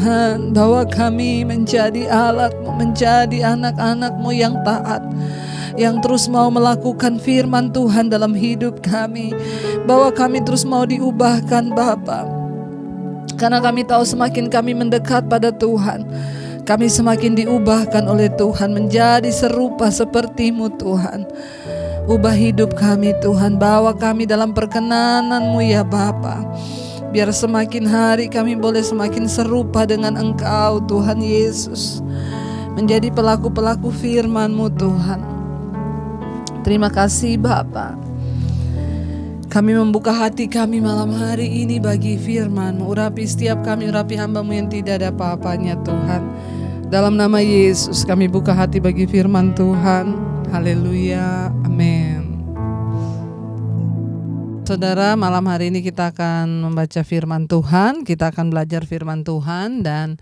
Tuhan, bahwa kami menjadi alat-Mu, menjadi anak-anak-Mu yang taat, yang terus mau melakukan firman Tuhan dalam hidup kami, bahwa kami terus mau diubahkan Bapa. Karena kami tahu semakin kami mendekat pada Tuhan, kami semakin diubahkan oleh Tuhan menjadi serupa seperti-Mu Tuhan. Ubah hidup kami Tuhan, bawa kami dalam perkenanan-Mu ya Bapa. Biar semakin hari kami boleh semakin serupa dengan Engkau Tuhan Yesus, menjadi pelaku-pelaku firman-Mu Tuhan. Terima kasih Bapa. Kami membuka hati kami malam hari ini bagi firman-Mu. Urapi setiap kami, urapi hamba-Mu yang tidak ada apa-apanya Tuhan. Dalam nama Yesus kami buka hati bagi firman Tuhan. Haleluya, amin. Saudara, malam hari ini kita akan membaca firman Tuhan. Kita akan belajar firman Tuhan. Dan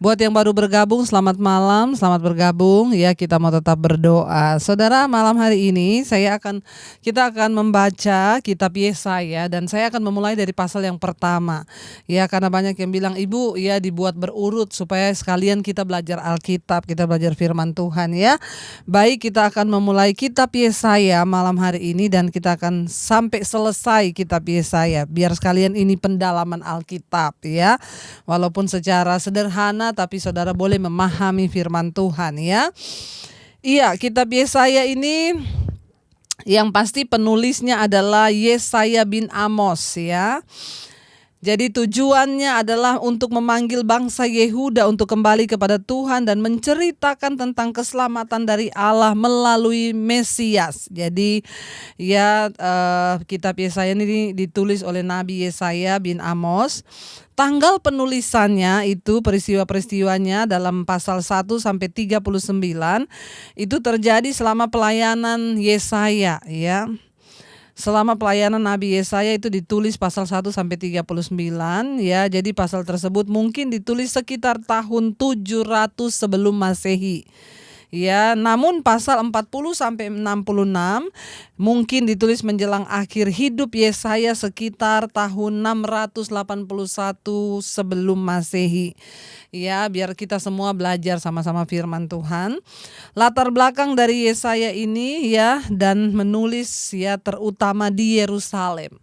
buat yang baru bergabung, selamat malam, selamat bergabung ya. Kita mau tetap berdoa. Saudara, malam hari ini kita akan membaca kitab Yesaya, dan saya akan memulai dari pasal yang pertama. Ya, karena banyak yang bilang, "Ibu, ya dibuat berurut supaya sekalian kita belajar Alkitab, kita belajar firman Tuhan ya." Baik, kita akan memulai kitab Yesaya malam hari ini, dan kita akan sampai selesai kitab Yesaya. Biar sekalian ini pendalaman Alkitab ya. Walaupun secara sederhana, tapi saudara boleh memahami firman Tuhan ya. Iya, kitab Yesaya ini yang pasti penulisnya adalah Yesaya bin Amos ya. Jadi tujuannya adalah untuk memanggil bangsa Yehuda untuk kembali kepada Tuhan dan menceritakan tentang keselamatan dari Allah melalui Mesias. Jadi ya, kitab Yesaya ini ditulis oleh Nabi Yesaya bin Amos. Tanggal penulisannya itu, peristiwa-peristiwanya dalam pasal 1 sampai 39 itu terjadi selama pelayanan Yesaya ya. Selama pelayanan Nabi Yesaya itu ditulis pasal 1 sampai 39 ya. Jadi pasal tersebut mungkin ditulis sekitar tahun 700 sebelum Masehi. Ya, namun pasal 40 sampai 66 mungkin ditulis menjelang akhir hidup Yesaya sekitar tahun 681 sebelum Masehi. Ya, biar kita semua belajar sama-sama firman Tuhan. Latar belakang dari Yesaya ini ya, dan menulis ya terutama di Yerusalem.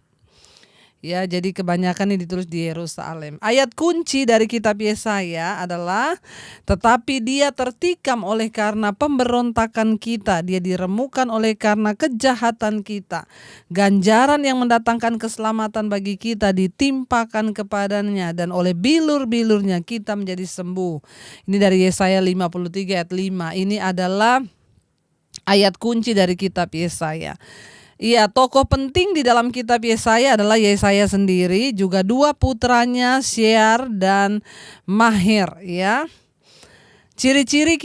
Ya, jadi kebanyakan ini ditulis di Yerusalem. Ayat kunci dari kitab Yesaya adalah, "Tetapi dia tertikam oleh karena pemberontakan kita, dia diremukan oleh karena kejahatan kita. Ganjaran yang mendatangkan keselamatan bagi kita ditimpakan kepadanya, dan oleh bilur-bilurnya kita menjadi sembuh." Ini dari Yesaya 53 ayat 5. Ini adalah ayat kunci dari kitab Yesaya. Iya, tokoh penting di dalam kitab Yesaya adalah Yesaya sendiri, juga dua putranya Shear dan Maher ya. Ciri-ciri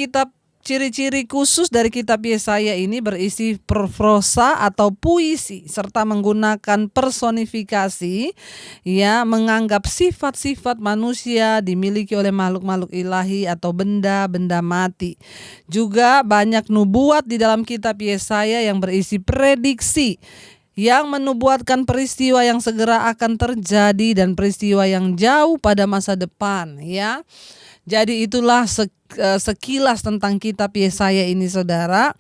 khusus dari kitab Yesaya ini berisi prosa atau puisi serta menggunakan personifikasi ya, menganggap sifat-sifat manusia dimiliki oleh makhluk-makhluk ilahi atau benda-benda mati. Juga banyak nubuat di dalam kitab Yesaya yang berisi prediksi yang menubuatkan peristiwa yang segera akan terjadi dan peristiwa yang jauh pada masa depan ya. Jadi itulah sekilas tentang kitab Yesaya ini saudara,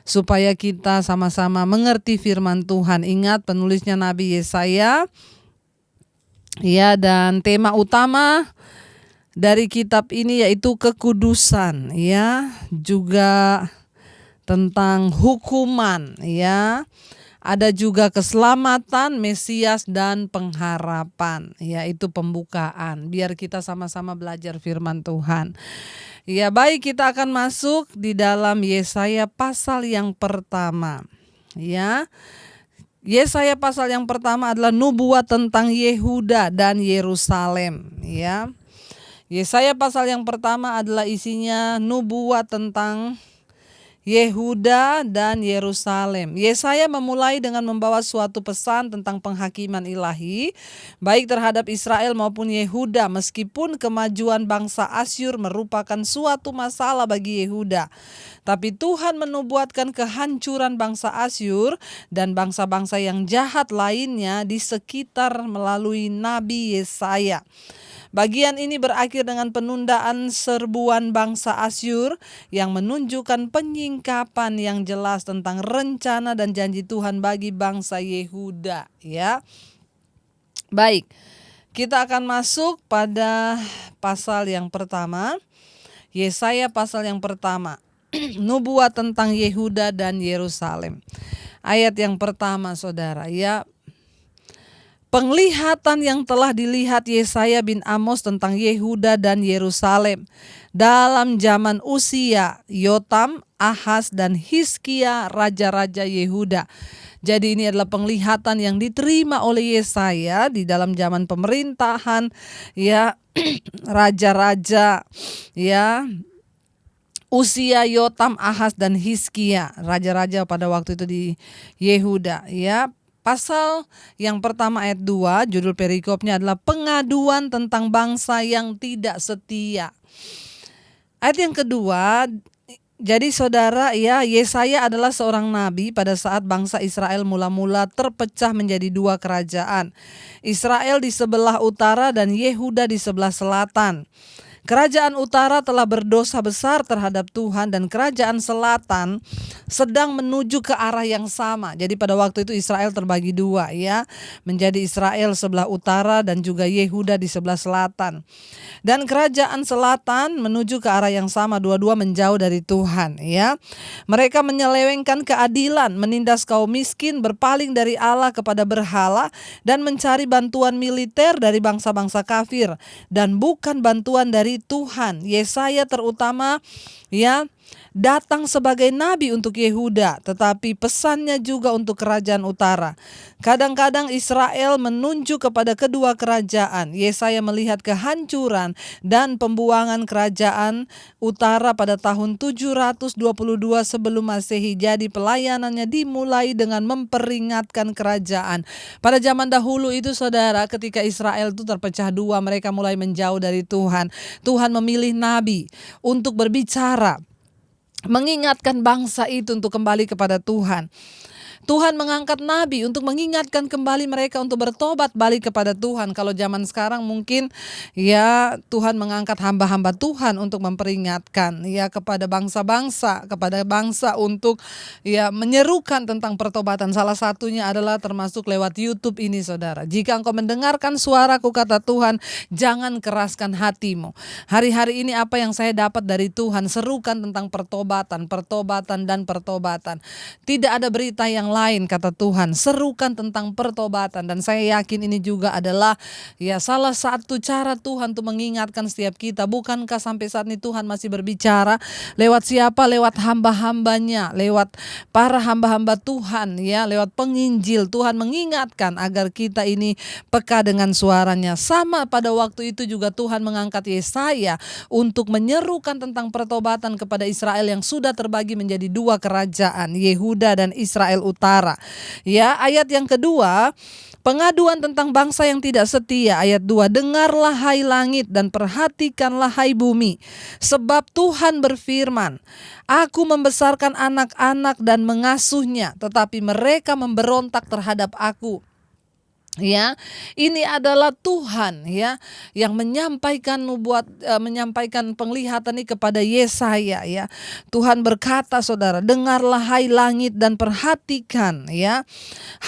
supaya kita sama-sama mengerti firman Tuhan. Ingat, penulisnya Nabi Yesaya ya, dan tema utama dari kitab ini yaitu kekudusan ya, juga tentang hukuman ya. Ada juga keselamatan, Mesias, dan pengharapan. Ya, itu pembukaan. Biar kita sama-sama belajar firman Tuhan. Ya, baik, kita akan masuk di dalam Yesaya pasal yang pertama. Ya, Yesaya pasal yang pertama adalah nubuat tentang Yehuda dan Yerusalem. Ya, Yesaya pasal yang pertama adalah isinya nubuat tentang Yehuda dan Yerusalem. Yesaya memulai dengan membawa suatu pesan tentang penghakiman ilahi baik terhadap Israel maupun Yehuda, meskipun kemajuan bangsa Asyur merupakan suatu masalah bagi Yehuda. Tapi Tuhan menubuatkan kehancuran bangsa Asyur dan bangsa-bangsa yang jahat lainnya di sekitar melalui Nabi Yesaya. Bagian ini berakhir dengan penundaan serbuan bangsa Asyur yang menunjukkan penyingkapan yang jelas tentang rencana dan janji Tuhan bagi bangsa Yehuda, ya. Baik, kita akan masuk pada pasal yang pertama. Yesaya pasal yang pertama. Nubuat tentang Yehuda dan Yerusalem. Ayat yang pertama, saudara, ya. Penglihatan yang telah dilihat Yesaya bin Amos tentang Yehuda dan Yerusalem dalam zaman Usia, Yotam, Ahaz, dan Hizkia, raja-raja Yehuda. Jadi ini adalah penglihatan yang diterima oleh Yesaya di dalam zaman pemerintahan, ya, raja-raja, ya, Usia, Yotam, Ahaz, dan Hizkia, raja-raja pada waktu itu di Yehuda, ya. Pasal yang pertama ayat 2, judul perikopnya adalah pengaduan tentang bangsa yang tidak setia. Ayat yang kedua, jadi saudara, ya, Yesaya adalah seorang nabi pada saat bangsa Israel mula-mula terpecah menjadi dua kerajaan. Israel di sebelah utara dan Yehuda di sebelah selatan. Kerajaan utara telah berdosa besar terhadap Tuhan dan kerajaan selatan sedang menuju ke arah yang sama. Jadi pada waktu itu Israel terbagi dua, ya, menjadi Israel sebelah utara dan juga Yehuda di sebelah selatan. Dan kerajaan selatan menuju ke arah yang sama, dua-dua menjauh dari Tuhan, ya. Mereka menyelewengkan keadilan, menindas kaum miskin, berpaling dari Allah kepada berhala dan mencari bantuan militer dari bangsa-bangsa kafir dan bukan bantuan dari Tuhan. Yesaya terutama, ya, datang sebagai nabi untuk Yehuda, tetapi pesannya juga untuk kerajaan utara. Kadang-kadang Israel menunjuk kepada kedua kerajaan. Yesaya melihat kehancuran dan pembuangan kerajaan utara pada tahun 722 sebelum Masehi. Jadi pelayanannya dimulai dengan memperingatkan kerajaan. Pada zaman dahulu itu, saudara, ketika Israel itu terpecah dua, mereka mulai menjauh dari Tuhan. Tuhan memilih nabi untuk berbicara, mengingatkan bangsa itu untuk kembali kepada Tuhan. Tuhan mengangkat nabi untuk mengingatkan kembali mereka untuk bertobat balik kepada Tuhan. Kalau zaman sekarang mungkin, ya, Tuhan mengangkat hamba-hamba Tuhan untuk memperingatkan, ya, kepada bangsa-bangsa, kepada bangsa untuk, ya, menyerukan tentang pertobatan. Salah satunya adalah termasuk lewat YouTube ini, saudara. Jika engkau mendengarkan suaraku, kata Tuhan, jangan keraskan hatimu. Hari-hari ini apa yang saya dapat dari Tuhan, serukan tentang pertobatan, pertobatan, dan pertobatan. Tidak ada berita yang lain, kata Tuhan, serukan tentang pertobatan. Dan saya yakin ini juga adalah, ya, salah satu cara Tuhan untuk mengingatkan setiap kita. Bukankah sampai saat ini Tuhan masih berbicara lewat siapa? Lewat hamba-hambanya, lewat para hamba-hamba Tuhan, ya, lewat penginjil. Tuhan mengingatkan agar kita ini peka dengan suaranya. Sama pada waktu itu juga Tuhan mengangkat Yesaya untuk menyerukan tentang pertobatan kepada Israel yang sudah terbagi menjadi dua kerajaan, Yehuda dan Israel utara. Ya, ayat yang kedua, pengaduan tentang bangsa yang tidak setia. Ayat 2, dengarlah hai langit dan perhatikanlah hai bumi, sebab Tuhan berfirman, aku membesarkan anak-anak dan mengasuhnya, tetapi mereka memberontak terhadap aku. Ya, ini adalah Tuhan, ya, yang menyampaikan menyampaikan penglihatan ini kepada Yesaya, ya. Tuhan berkata, saudara, dengarlah hai langit dan perhatikan, ya,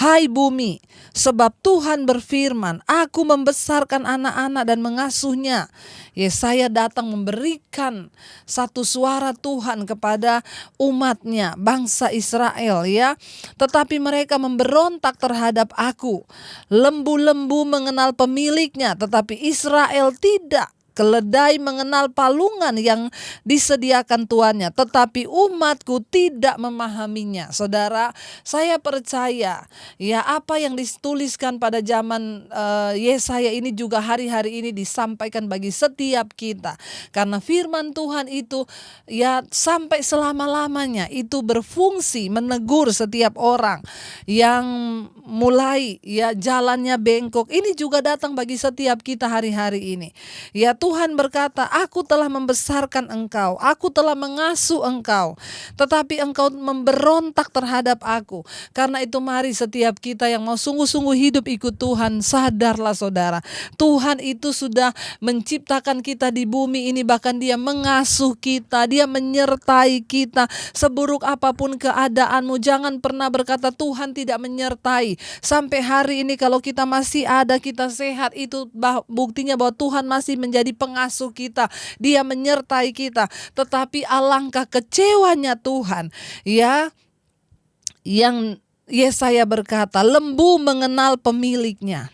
hai bumi, sebab Tuhan berfirman, aku membesarkan anak-anak dan mengasuhnya. Yesaya datang memberikan satu suara Tuhan kepada umatnya, bangsa Israel, ya. Tetapi mereka memberontak terhadap aku. Lembu-lembu mengenal pemiliknya, tetapi Israel tidak. Keledai mengenal palungan yang disediakan tuannya, tetapi umatku tidak memahaminya. Saudara, saya percaya ya apa yang dituliskan pada zaman Yesaya ini juga hari-hari ini disampaikan bagi setiap kita. Karena firman Tuhan itu ya sampai selama-lamanya itu berfungsi menegur setiap orang yang mulai ya jalannya bengkok. Ini juga datang bagi setiap kita hari-hari ini. Ya Tuhan berkata, aku telah membesarkan engkau, aku telah mengasuh engkau, tetapi engkau memberontak terhadap aku. Karena itu mari setiap kita yang mau sungguh-sungguh hidup ikut Tuhan, sadarlah saudara, Tuhan itu sudah menciptakan kita di bumi ini, bahkan Dia mengasuh kita, Dia menyertai kita. Seburuk apapun keadaanmu, jangan pernah berkata Tuhan tidak menyertai. Sampai hari ini kalau kita masih ada, kita sehat, itu buktinya bahwa Tuhan masih menjadi pengasuh kita, Dia menyertai kita. Tetapi alangkah kecewanya Tuhan ya, yang Yesaya berkata, lembu mengenal pemiliknya,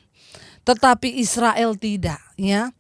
tetapi Israel tidak ya.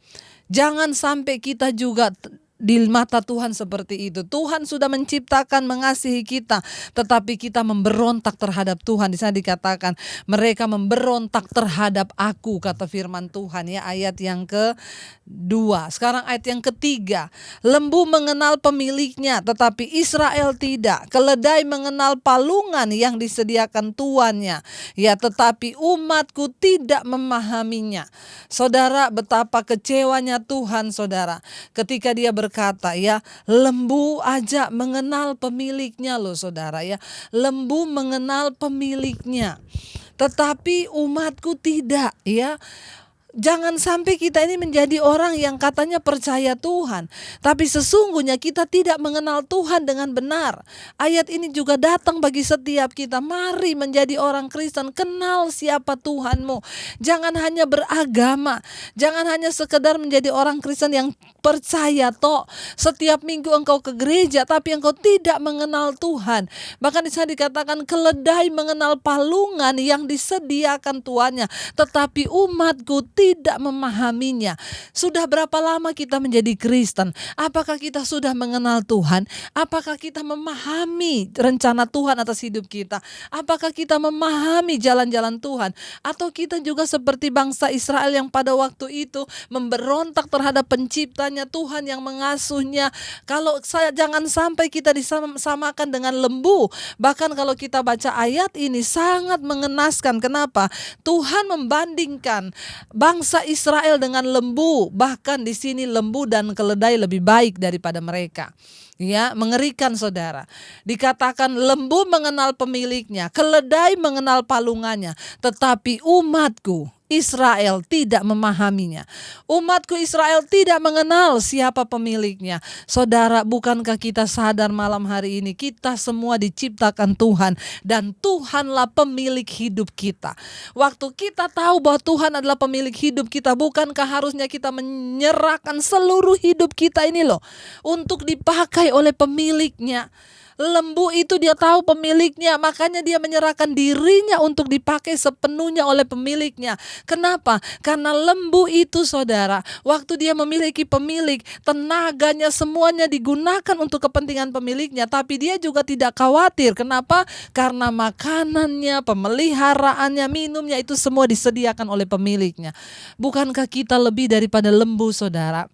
Jangan sampai kita juga di mata Tuhan seperti itu. Tuhan sudah menciptakan, mengasihi kita, tetapi kita memberontak terhadap Tuhan. Di sana dikatakan mereka memberontak terhadap aku, kata firman Tuhan ya, ayat yang kedua. Sekarang ayat yang ketiga. Lembu mengenal pemiliknya, tetapi Israel tidak. Keledai mengenal palungan yang disediakan tuannya, ya, tetapi umatku tidak memahaminya. Saudara, betapa kecewanya Tuhan saudara ketika Dia berkata ya, lembu aja mengenal pemiliknya loh saudara ya. Lembu mengenal pemiliknya, tetapi umatku tidak ya. Jangan sampai kita ini menjadi orang yang katanya percaya Tuhan, tapi sesungguhnya kita tidak mengenal Tuhan dengan benar. Ayat ini juga datang bagi setiap kita. Mari menjadi orang Kristen, kenal siapa Tuhanmu. Jangan hanya beragama, jangan hanya sekedar menjadi orang Kristen yang percaya toh. Setiap minggu engkau ke gereja, tapi engkau tidak mengenal Tuhan. Bahkan di sana dikatakan keledai mengenal palungan yang disediakan tuannya, tetapi umatku tidak memahaminya. Sudah berapa lama kita menjadi Kristen? Apakah kita sudah mengenal Tuhan? Apakah kita memahami rencana Tuhan atas hidup kita? Apakah kita memahami jalan-jalan Tuhan? Atau kita juga seperti bangsa Israel yang pada waktu itu memberontak terhadap penciptanya, Tuhan yang mengasuhnya. Jangan sampai kita disamakan dengan lembu. Bahkan kalau kita baca ayat ini sangat mengenaskan. Kenapa? Tuhan membandingkan bangsa Israel dengan lembu, bahkan di sini lembu dan keledai lebih baik daripada mereka. Ya, mengerikan saudara. Dikatakan lembu mengenal pemiliknya, keledai mengenal palungannya, tetapi umatku Israel tidak memahaminya. Umatku Israel tidak mengenal siapa pemiliknya. Saudara, bukankah kita sadar malam hari ini kita semua diciptakan Tuhan dan Tuhanlah pemilik hidup kita. Waktu kita tahu bahwa Tuhan adalah pemilik hidup kita, bukankah harusnya kita menyerahkan seluruh hidup kita ini loh untuk dipakai oleh pemiliknya. Lembu itu dia tahu pemiliknya, makanya dia menyerahkan dirinya untuk dipakai sepenuhnya oleh pemiliknya. Kenapa? Karena lembu itu saudara, waktu dia memiliki pemilik, tenaganya semuanya digunakan untuk kepentingan pemiliknya, tapi dia juga tidak khawatir. Kenapa? Karena makanannya, pemeliharaannya, minumnya itu semua disediakan oleh pemiliknya. Bukankah kita lebih daripada lembu saudara?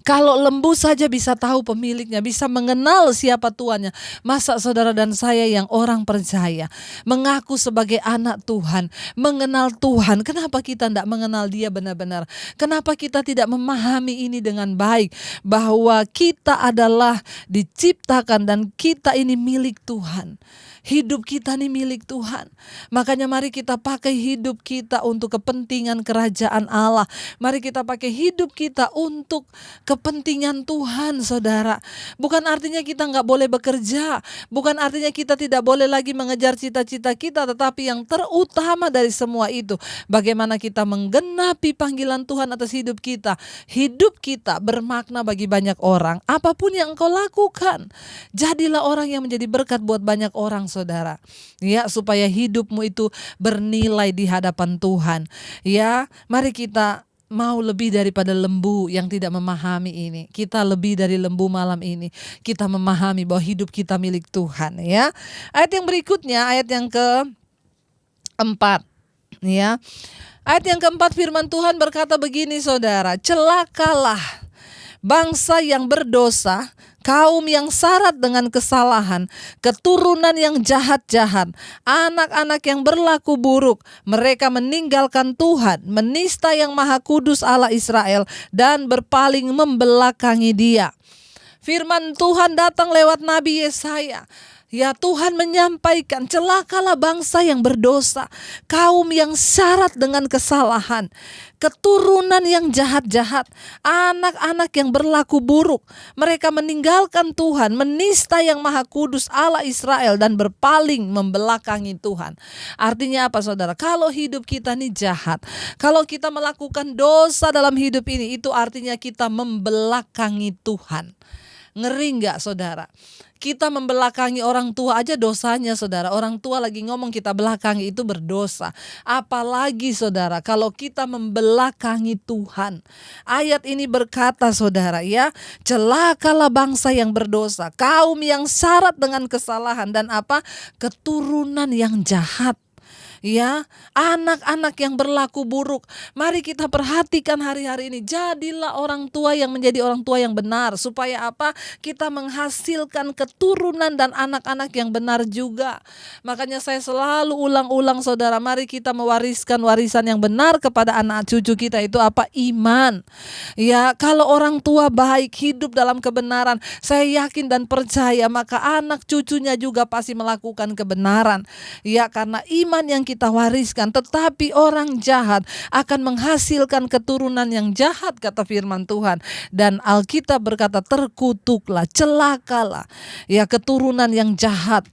Kalau lembu saja bisa tahu pemiliknya, bisa mengenal siapa tuannya, masa saudara dan saya yang orang percaya, mengaku sebagai anak Tuhan, mengenal Tuhan, kenapa kita tidak mengenal Dia benar-benar? Kenapa kita tidak memahami ini dengan baik, bahwa kita adalah diciptakan dan kita ini milik Tuhan. Hidup kita ini milik Tuhan. Makanya mari kita pakai hidup kita untuk kepentingan kerajaan Allah. Mari kita pakai hidup kita untuk kepentingan Tuhan saudara. Bukan artinya kita gak boleh bekerja, bukan artinya kita tidak boleh lagi mengejar cita-cita kita, tetapi yang terutama dari semua itu, bagaimana kita menggenapi panggilan Tuhan atas hidup kita. Hidup kita bermakna bagi banyak orang. Apapun yang engkau lakukan, jadilah orang yang menjadi berkat buat banyak orang saudara. Ya, supaya hidupmu itu bernilai di hadapan Tuhan. Ya, mari kita mau lebih daripada lembu yang tidak memahami ini. Kita lebih dari lembu malam ini. Kita memahami bahwa hidup kita milik Tuhan, ya. Ayat yang berikutnya, ayat yang keempat, ya. Ayat yang keempat, firman Tuhan berkata begini, saudara, celakalah bangsa yang berdosa, kaum yang syarat dengan kesalahan, keturunan yang jahat-jahat, anak-anak yang berlaku buruk. Mereka meninggalkan Tuhan, menista yang Maha Kudus Allah Israel, dan berpaling membelakangi Dia. Firman Tuhan datang lewat Nabi Yesaya. Ya, Tuhan menyampaikan, celakalah bangsa yang berdosa, kaum yang syarat dengan kesalahan, keturunan yang jahat-jahat, anak-anak yang berlaku buruk. Mereka meninggalkan Tuhan, menista yang Maha Kudus Allah Israel, dan berpaling membelakangi Tuhan. Artinya apa, saudara? Kalau hidup kita ini jahat, kalau kita melakukan dosa dalam hidup ini, itu artinya kita membelakangi Tuhan. Ngeri gak, saudara? Kita membelakangi orang tua aja dosanya, saudara. Orang tua lagi ngomong kita belakangi, itu berdosa. Apalagi, saudara, kalau kita membelakangi Tuhan. Ayat ini berkata, saudara, ya, celakalah bangsa yang berdosa, kaum yang syarat dengan kesalahan, dan apa? Keturunan yang jahat. Ya, anak-anak yang berlaku buruk. Mari kita perhatikan hari-hari ini. Jadilah orang tua yang menjadi orang tua yang benar. Supaya apa? Kita menghasilkan keturunan dan anak-anak yang benar juga. Makanya saya selalu ulang-ulang, saudara. Mari kita mewariskan warisan yang benar kepada anak cucu kita. Itu apa? Iman. Ya, kalau orang tua baik, hidup dalam kebenaran, saya yakin dan percaya maka anak cucunya juga pasti melakukan kebenaran. Ya, karena iman yang kita wariskan. Tetapi orang jahat akan menghasilkan keturunan yang jahat, kata firman Tuhan. Dan Alkitab berkata, terkutuklah, celakalah, ya, keturunan yang jahat,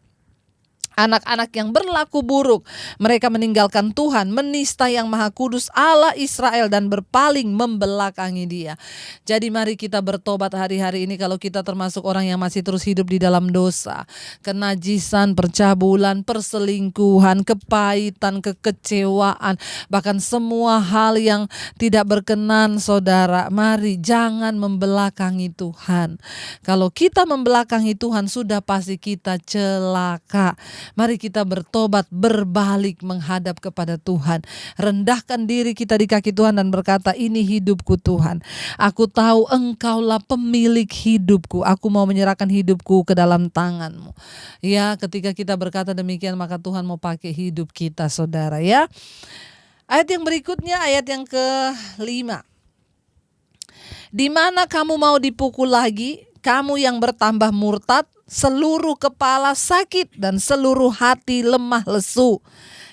anak-anak yang berlaku buruk. Mereka meninggalkan Tuhan, menista yang Maha Kudus Allah Israel, dan berpaling membelakangi Dia. Jadi mari kita bertobat hari-hari ini kalau kita termasuk orang yang masih terus hidup di dalam dosa. Kenajisan, percabulan, perselingkuhan, kepahitan, kekecewaan, bahkan semua hal yang tidak berkenan, saudara. Mari jangan membelakangi Tuhan. Kalau kita membelakangi Tuhan, sudah pasti kita celaka. Mari kita bertobat, berbalik menghadap kepada Tuhan. Rendahkan diri kita di kaki Tuhan dan berkata, ini hidupku Tuhan. Aku tahu Engkaulah pemilik hidupku. Aku mau menyerahkan hidupku ke dalam tangan-Mu. Ya, ketika kita berkata demikian, maka Tuhan mau pakai hidup kita, saudara, ya. Ayat yang berikutnya, ayat yang ke-5. Di mana kamu mau dipukul lagi, kamu yang bertambah murtad, seluruh kepala sakit dan seluruh hati lemah lesu.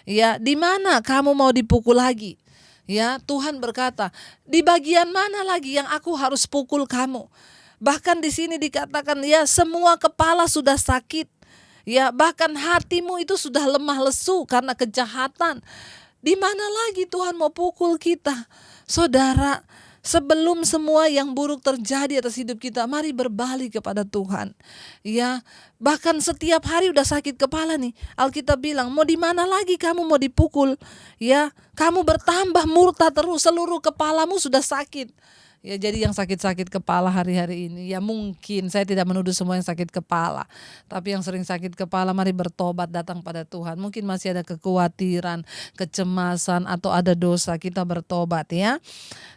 Ya, di mana kamu mau dipukul lagi? Ya, Tuhan berkata, di bagian mana lagi yang aku harus pukul kamu? Bahkan di sini dikatakan, ya, semua kepala sudah sakit. Ya, bahkan hatimu itu sudah lemah lesu karena kejahatan. Di mana lagi Tuhan mau pukul kita? Saudara, sebelum semua yang buruk terjadi atas hidup kita, mari berbalik kepada Tuhan. Ya, bahkan setiap hari udah sakit kepala nih. Alkitab bilang, mau di mana lagi kamu mau dipukul? Ya, kamu bertambah murtad terus, seluruh kepalamu sudah sakit. Ya, jadi yang sakit-sakit kepala hari-hari ini, ya mungkin saya tidak menuduh semua yang sakit kepala, tapi yang sering sakit kepala, mari bertobat, datang pada Tuhan. Mungkin masih ada kekhawatiran, kecemasan, atau ada dosa, kita bertobat, ya.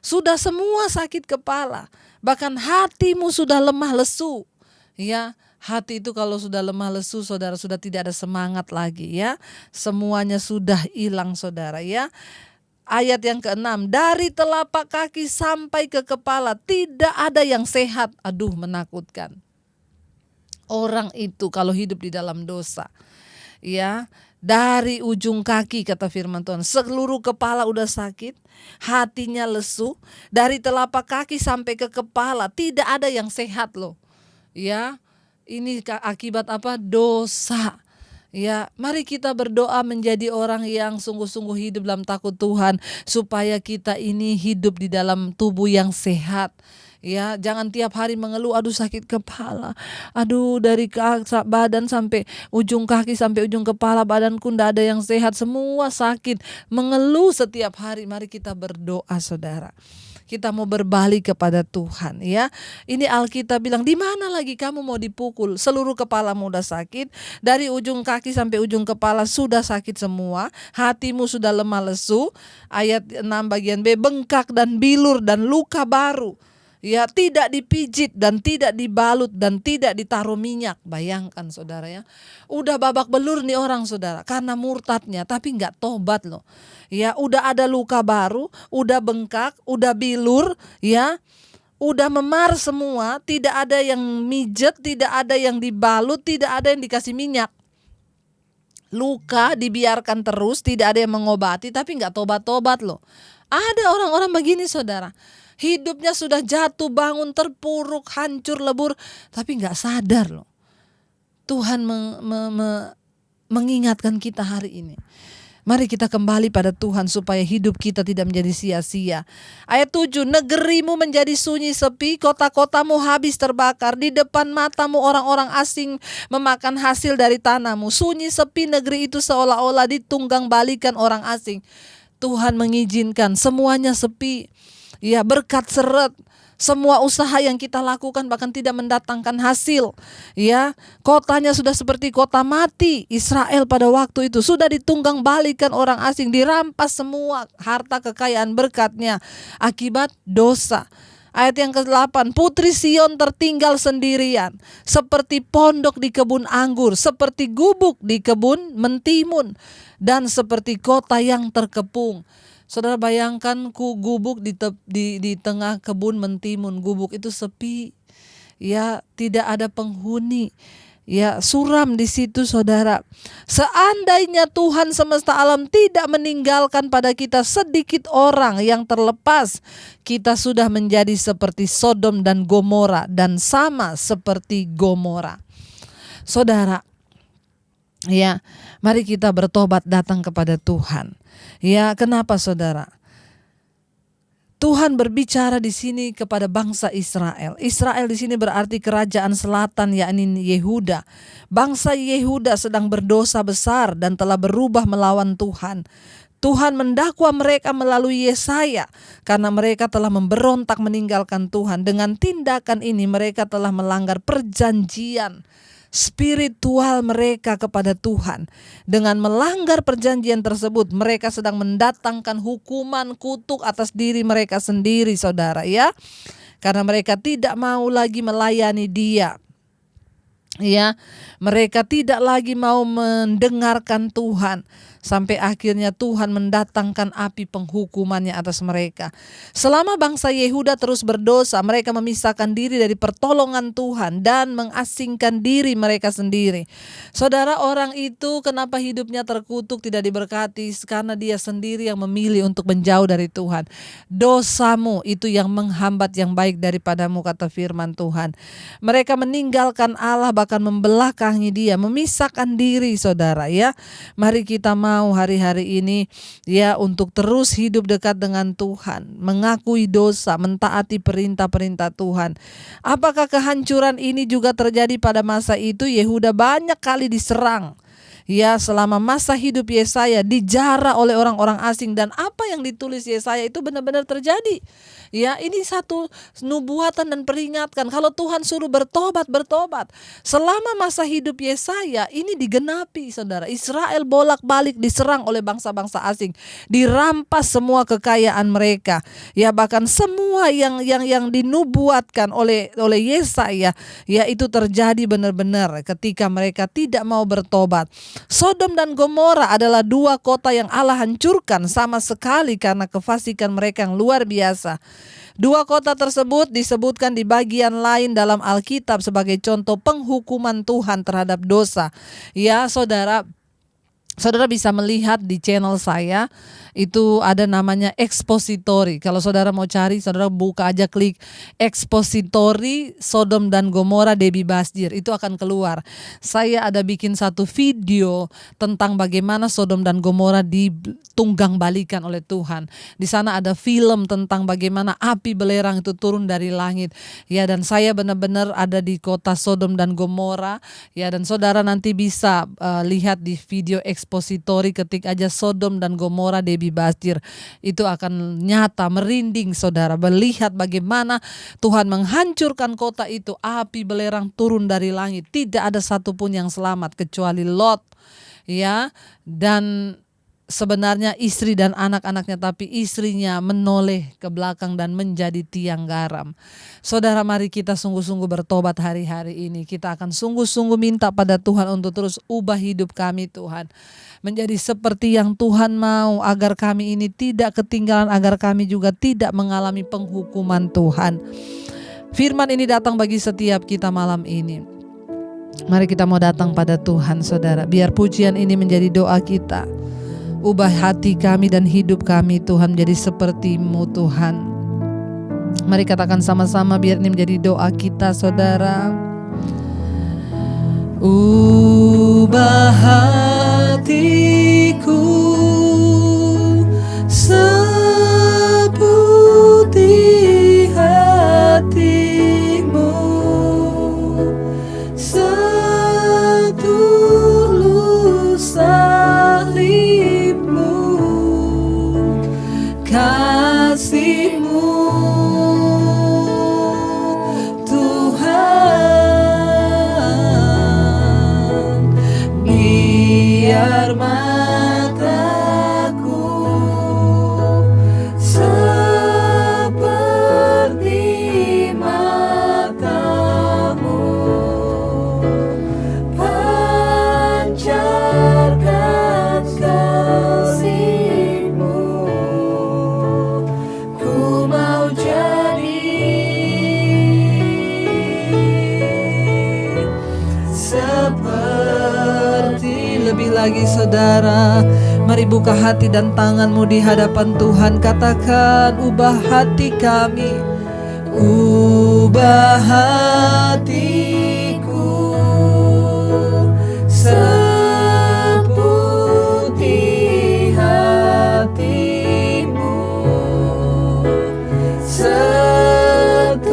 Sudah semua sakit kepala, bahkan hatimu sudah lemah lesu, ya. Hati itu kalau sudah lemah lesu, saudara, sudah tidak ada semangat lagi, ya. Semuanya sudah hilang, saudara, ya. Ayat yang ke-6, dari telapak kaki sampai ke kepala tidak ada yang sehat. Aduh, menakutkan. Orang itu kalau hidup di dalam dosa, ya, dari ujung kaki, kata firman Tuhan, seluruh kepala udah sakit, hatinya lesu, dari telapak kaki sampai ke kepala tidak ada yang sehat loh. Ya, ini akibat apa? Dosa. Ya, mari kita berdoa menjadi orang yang sungguh-sungguh hidup dalam takut Tuhan, supaya kita ini hidup di dalam tubuh yang sehat. Ya, jangan tiap hari mengeluh, aduh sakit kepala, aduh dari badan sampai ujung kaki sampai ujung kepala, badanku ndak ada yang sehat, semua sakit, mengeluh setiap hari. Mari kita berdoa, saudara. kita mau berbalik kepada Tuhan ya. Ini Alkitab bilang, di mana lagi kamu mau dipukul? Seluruh kepalamu udah sakit, dari ujung kaki sampai ujung kepala sudah sakit semua, hatimu sudah lemah lesu. Ayat 6 bagian B, bengkak dan bilur dan luka baru. Ya, tidak dipijit dan tidak dibalut dan tidak ditaruh minyak. Bayangkan saudara ya, udah babak belur nih orang saudara karena murtadnya, tapi nggak tobat loh. Ya, udah ada luka baru, udah bengkak, udah bilur, ya, udah memar semua, tidak ada yang mijet, tidak ada yang dibalut, tidak ada yang dikasih minyak. Luka dibiarkan terus, tidak ada yang mengobati, tapi nggak tobat-tobat loh. Ada orang-orang begini saudara. Hidupnya sudah jatuh bangun, terpuruk, hancur lebur, tapi nggak sadar loh. Tuhan mengingatkan kita hari ini. Mari kita kembali pada Tuhan supaya hidup kita tidak menjadi sia-sia. Ayat 7, negerimu menjadi sunyi sepi, kota-kotamu habis terbakar, di depan matamu orang-orang asing memakan hasil dari tanahmu. Sunyi sepi negeri itu seolah-olah ditunggang balikan orang asing. Tuhan mengizinkan semuanya sepi. Ya, berkat seret, semua usaha yang kita lakukan bahkan tidak mendatangkan hasil. Ya, kotanya sudah seperti kota mati. Israel pada waktu itu sudah ditunggang balikan orang asing, dirampas semua harta kekayaan berkatnya akibat dosa. Ayat yang ke-8, putri Sion tertinggal sendirian, seperti pondok di kebun anggur, seperti gubuk di kebun mentimun, dan seperti kota yang terkepung. Saudara bayangkan gubuk di tengah kebun mentimun, gubuk itu sepi, ya, tidak ada penghuni, ya, suram di situ saudara. Seandainya Tuhan semesta alam tidak meninggalkan pada kita sedikit orang yang terlepas, kita sudah menjadi seperti Sodom dan Gomora dan sama seperti Gomora. Saudara, ya, mari kita bertobat datang kepada Tuhan. Ya, kenapa saudara? Tuhan berbicara di sini kepada bangsa Israel. Israel di sini berarti kerajaan selatan, yakni Yehuda. Bangsa Yehuda sedang berdosa besar dan telah berubah melawan Tuhan. Tuhan mendakwa mereka melalui Yesaya karena mereka telah memberontak meninggalkan Tuhan. Dengan tindakan ini mereka telah melanggar perjanjian spiritual mereka kepada Tuhan. Dengan melanggar perjanjian tersebut, mereka sedang mendatangkan hukuman kutuk atas diri mereka sendiri saudara ya. Karena mereka tidak mau lagi melayani Dia. Ya, mereka tidak lagi mau mendengarkan Tuhan. Sampai akhirnya Tuhan mendatangkan api penghukumannya atas mereka. Selama bangsa Yehuda terus berdosa, mereka memisahkan diri dari pertolongan Tuhan dan mengasingkan diri mereka sendiri. Saudara, orang itu kenapa hidupnya terkutuk, tidak diberkati? Karena dia sendiri yang memilih untuk menjauh dari Tuhan. Dosamu itu yang menghambat yang baik daripadamu, kata firman Tuhan. Mereka meninggalkan Allah, bahkan membelakangi Dia, memisahkan diri saudara ya. Mari kita mau hari-hari ini ya untuk terus hidup dekat dengan Tuhan, mengakui dosa, mentaati perintah-perintah Tuhan. Apakah kehancuran ini juga terjadi pada masa itu? Yehuda banyak kali diserang. Ya, selama masa hidup Yesaya dijara oleh orang-orang asing, dan apa yang ditulis Yesaya itu benar-benar terjadi. Ya, ini satu nubuatan dan peringatkan kalau Tuhan suruh bertobat. Selama masa hidup Yesaya ini digenapi saudara. Israel bolak-balik diserang oleh bangsa-bangsa asing, dirampas semua kekayaan mereka. Ya, bahkan semua yang dinubuatkan oleh Yesaya ya itu terjadi benar-benar ketika mereka tidak mau bertobat. Sodom dan Gomora adalah dua kota yang Allah hancurkan sama sekali karena kefasikan mereka yang luar biasa. Dua kota tersebut disebutkan di bagian lain dalam Alkitab sebagai contoh penghukuman Tuhan terhadap dosa. Ya, saudara bisa melihat di channel saya itu ada namanya Expository. Kalau saudara mau cari, saudara buka aja, klik Expository Sodom dan Gomora Debbie Basjir, itu akan keluar. Saya ada bikin satu video tentang bagaimana Sodom dan Gomora ditunggang balikan oleh Tuhan. Di sana ada film tentang bagaimana api belerang itu turun dari langit. Ya, dan saya benar-benar ada di kota Sodom dan Gomora. Ya, dan saudara nanti bisa lihat di video Expository ekspositori ketika aja Sodom dan Gomora dibastir. Itu akan nyata, merinding saudara, melihat bagaimana Tuhan menghancurkan kota itu. Api belerang turun dari langit, tidak ada satupun yang selamat kecuali Lot, ya. Dan sebenarnya istri dan anak-anaknya, tapi istrinya menoleh ke belakang dan menjadi tiang garam. Saudara, mari kita sungguh-sungguh bertobat hari-hari ini. Kita akan sungguh-sungguh minta pada Tuhan untuk terus ubah hidup kami, Tuhan, menjadi seperti yang Tuhan mau, agar kami ini tidak ketinggalan, agar kami juga tidak mengalami penghukuman Tuhan. Firman ini datang bagi setiap kita malam ini. Mari kita mau datang pada Tuhan, saudara. Biar pujian ini menjadi doa kita. Ubah hati kami dan hidup kami, Tuhan, menjadi seperti-Mu, Tuhan. Mari katakan sama-sama, biar ini menjadi doa kita, saudara. Ubah hatiku seperti hati-Mu, setulus kasih-Mu, Tuhan. Biar mataku seperti mata-Mu, pancarkan kasih-Mu. Lebih lagi saudara, mari buka hati dan tanganmu di hadapan Tuhan. Katakan, ubah hati kami, ubah hatiku seperti hati-Mu, setulus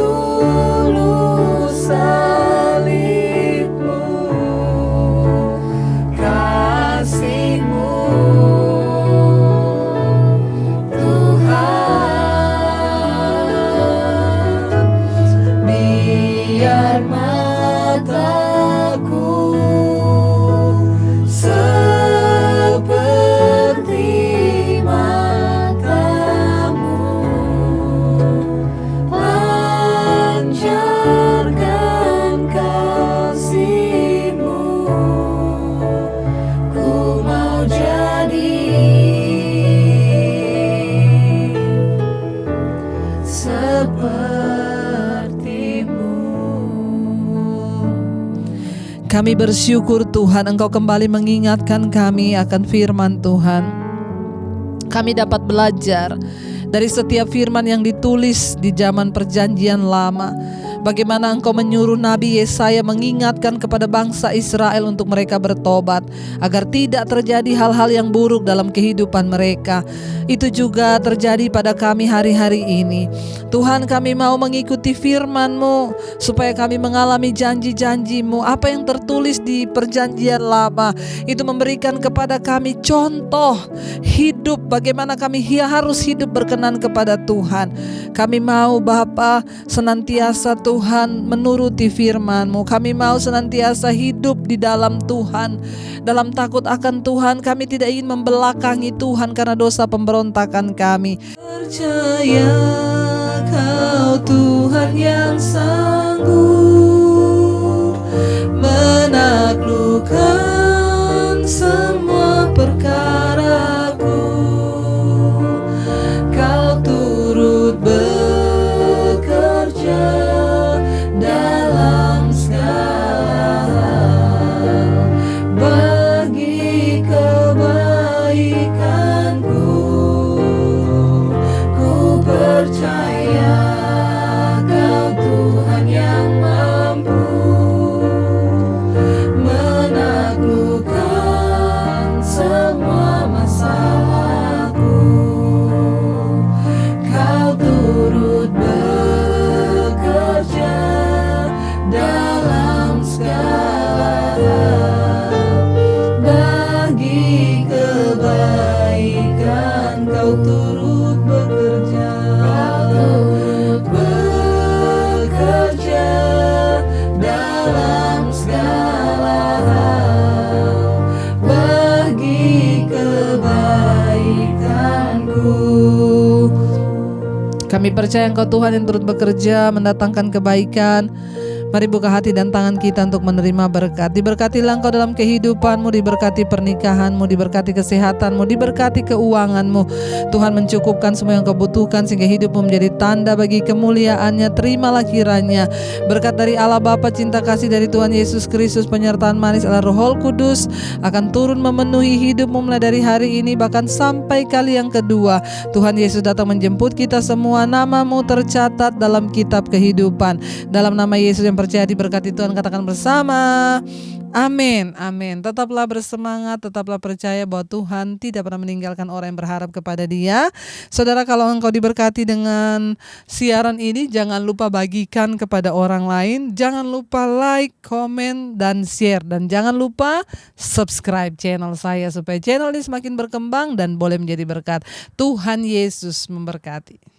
Kami bersyukur Tuhan, Engkau kembali mengingatkan kami akan firman Tuhan. Kami dapat belajar dari setiap firman yang ditulis di zaman perjanjian lama. Bagaimana Engkau menyuruh Nabi Yesaya mengingatkan kepada bangsa Israel untuk mereka bertobat, agar tidak terjadi hal-hal yang buruk dalam kehidupan mereka. Itu juga terjadi pada kami hari-hari ini. Tuhan, kami mau mengikuti firman-Mu supaya kami mengalami janji-janji-Mu. Apa yang tertulis di perjanjian lama itu memberikan kepada kami contoh hidup, bagaimana kami harus hidup berkenan kepada Tuhan. Kami mau Bapa senantiasa Tuhan menuruti firman-Mu. Kami mau senantiasa hidup di dalam Tuhan, dalam takut akan Tuhan. Kami tidak ingin membelakangi Tuhan karena dosa pemberontakan kami. Percaya Kau Tuhan yang sanggup menaklukkan semua perkaraku. Kau turut bekerja dalam segala hal bagi kebaikanku. Ku percaya Kau Tuhan yang mampu menaklukkan Kami percaya Engkau Tuhan yang turut bekerja mendatangkan kebaikan. Mari buka hati dan tangan kita untuk menerima berkat. Diberkatilah Engkau dalam kehidupanmu, diberkati pernikahanmu, diberkati kesehatanmu, diberkati keuanganmu. Tuhan mencukupkan semua yang Kau butuhkan sehingga hidupmu menjadi tanda bagi kemuliaan-Nya. Terimalah kiranya berkat dari Allah Bapa, cinta kasih dari Tuhan Yesus Kristus, penyertaan manis Allah Roh Kudus akan turun memenuhi hidupmu mulai dari hari ini bahkan sampai kali yang kedua. Tuhan Yesus datang menjemput kita semua. Namamu tercatat dalam kitab kehidupan. Dalam nama Yesus yang percaya diberkati Tuhan, katakan bersama, amin, amin. Tetaplah bersemangat, tetaplah percaya bahwa Tuhan tidak pernah meninggalkan orang yang berharap kepada Dia. Saudara, kalau engkau diberkati dengan siaran ini, jangan lupa bagikan kepada orang lain. Jangan lupa like, komen, dan share. Dan jangan lupa subscribe channel saya supaya channel ini semakin berkembang dan boleh menjadi berkat. Tuhan Yesus memberkati.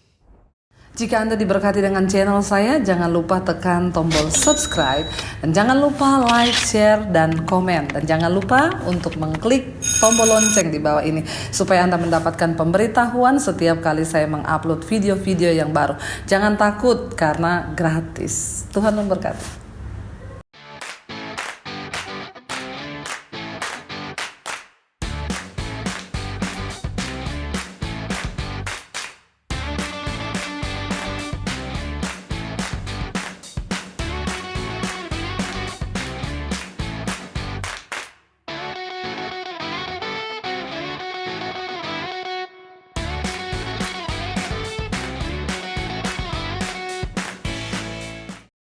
Jika Anda diberkati dengan channel saya, jangan lupa tekan tombol subscribe. Dan jangan lupa like, share, dan komen. Dan jangan lupa untuk mengklik tombol lonceng di bawah ini, supaya Anda mendapatkan pemberitahuan setiap kali saya mengupload video-video yang baru. Jangan takut karena gratis. Tuhan memberkati.